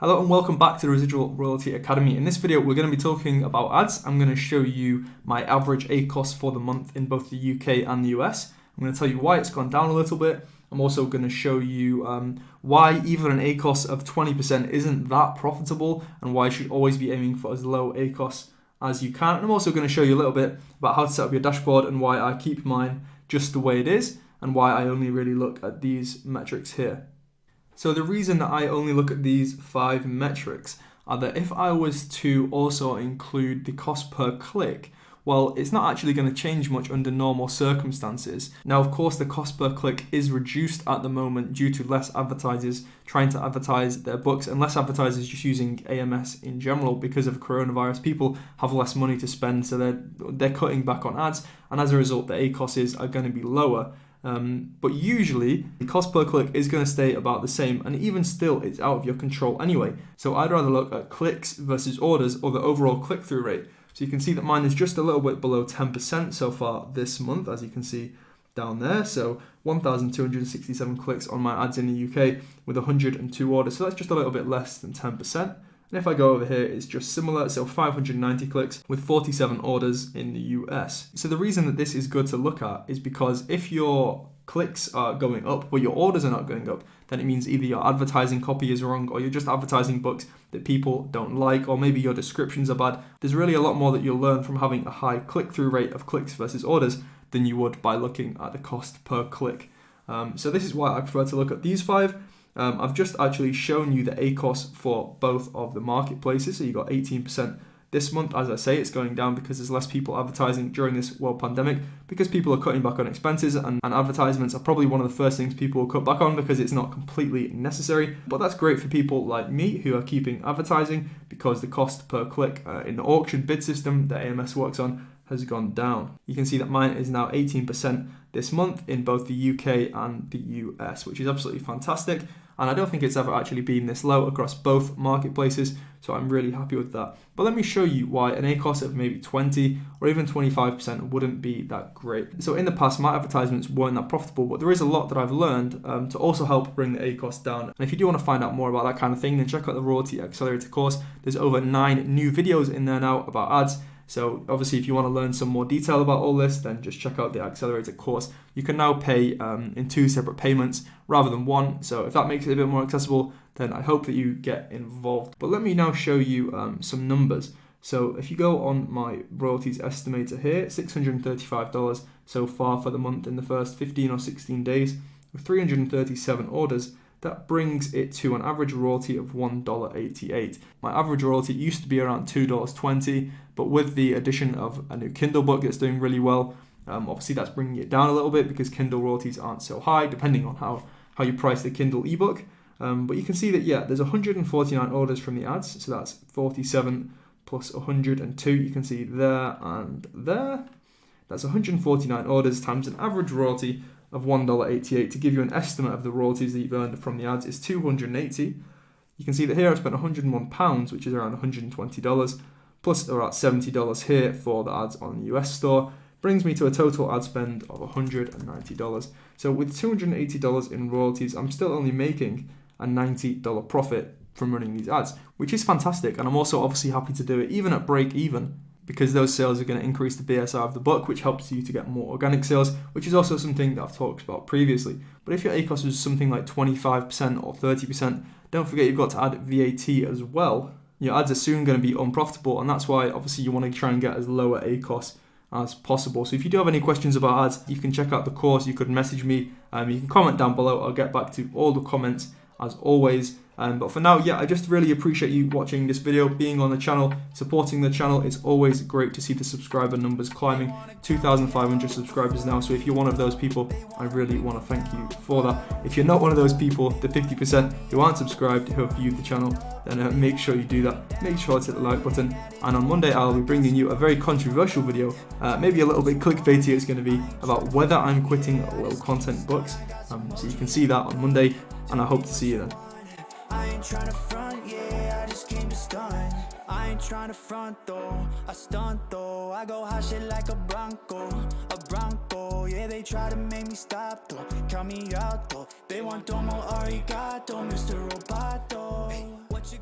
Hello and welcome back to the Residual Royalty Academy. In this video, we're going to be talking about ads. I'm going to show you my average ACoS for the month in both the UK and the US. I'm going to tell you why it's gone down a little bit. I'm also going to show you why even an ACoS of 20% isn't that profitable and why you should always be aiming for as low ACoS as you can. And I'm also going to show you a little bit about how to set up your dashboard and why I keep mine just the way it is and why I only really look at these metrics here. So the reason that I only look at these 5 metrics are that if I was to also include the cost per click, well, it's not actually going to change much under normal circumstances. Now, of course, the cost per click is reduced at the moment due to less advertisers trying to advertise their books and less advertisers just using AMS in general because of coronavirus. People have less money to spend, so they're cutting back on ads, and as a result, the ACoSs are going to be lower. But usually the cost per click is going to stay about the same, and even still it's out of your control anyway. So I'd rather look at clicks versus orders or the overall click-through rate. So you can see that mine is just a little bit below 10% so far this month, as you can see down there. So 1,267 clicks on my ads in the UK with 102 orders. So that's just a little bit less than 10%. And if I go over here, it's just similar, so 590 clicks with 47 orders in the US. So the reason that this is good to look at is because if your clicks are going up, but your orders are not going up, then it means either your advertising copy is wrong or you're just advertising books that people don't like, or maybe your descriptions are bad. There's really a lot more that you'll learn from having a high click-through rate of clicks versus orders than you would by looking at the cost per click. So this is why I prefer to look at these 5. I've just actually shown you the ACoS for both of the marketplaces. So you got 18% this month. As I say, it's going down because there's less people advertising during this world pandemic because people are cutting back on expenses, and advertisements are probably one of the first things people will cut back on because it's not completely necessary. But that's great for people like me who are keeping advertising because the cost per click in the auction bid system that AMS works on has gone down. You can see that mine is now 18% this month in both the UK and the US, which is absolutely fantastic. And I don't think it's ever actually been this low across both marketplaces, so I'm really happy with that. But let me show you why an ACoS of maybe 20 or even 25% wouldn't be that great. So in the past, my advertisements weren't that profitable, but there is a lot that I've learned to also help bring the ACoS down. And if you do want to find out more about that kind of thing, then check out the Royalty Accelerator course. There's over 9 new videos in there now about ads. So obviously, if you want to learn some more detail about all this, then just check out the Accelerator course. You can now pay in 2 separate payments rather than 1. So if that makes it a bit more accessible, then I hope that you get involved. But let me now show you some numbers. So if you go on my royalties estimator here, $635 so far for the month in the first 15 or 16 days with 337 orders. That brings it to an average royalty of $1.88. My average royalty used to be around $2.20, but with the addition of a new Kindle book that's doing really well, obviously that's bringing it down a little bit because Kindle royalties aren't so high, depending on how you price the Kindle ebook. But you can see that, yeah, there's 149 orders from the ads, so that's 47 plus 102, you can see there and there. That's 149 orders times an average royalty of $1.88 to give you an estimate of the royalties that you've earned from the ads is $280. You can see that here I've spent £101, which is around $120, plus about $70 here for the ads on the US store. Brings me to a total ad spend of $190. So with $280 in royalties, I'm still only making a $90 profit from running these ads, which is fantastic. And I'm also obviously happy to do it even at break even, because those sales are going to increase the BSR of the book, which helps you to get more organic sales, which is also something that I've talked about previously. But if your ACoS was something like 25% or 30%, don't forget you've got to add VAT as well. Your ads are soon going to be unprofitable, and that's why obviously you want to try and get as low a ACoS as possible. So if you do have any questions about ads, you can check out the course, you could message me, you can comment down below, I'll get back to all the comments as always. But for now, yeah, I just really appreciate you watching this video, being on the channel, supporting the channel. It's always great to see the subscriber numbers climbing, 2,500 subscribers now. So if you're one of those people, I really want to thank you for that. If you're not one of those people, the 50% who aren't subscribed, who have viewed the channel, then make sure you do that. Make sure to hit the like button. And on Monday, I'll be bringing you a very controversial video, maybe a little bit clickbaity it's going to be, about whether I'm quitting low content books. So you can see that on Monday, and I hope to see you then. I ain't tryna front, yeah, I just came to stunt. I ain't tryna front though, I stunt though. I go hot shit like a Bronco, yeah, they try to make me stop though. Count me out though, they want domo arigato, Mr. Roboto. What you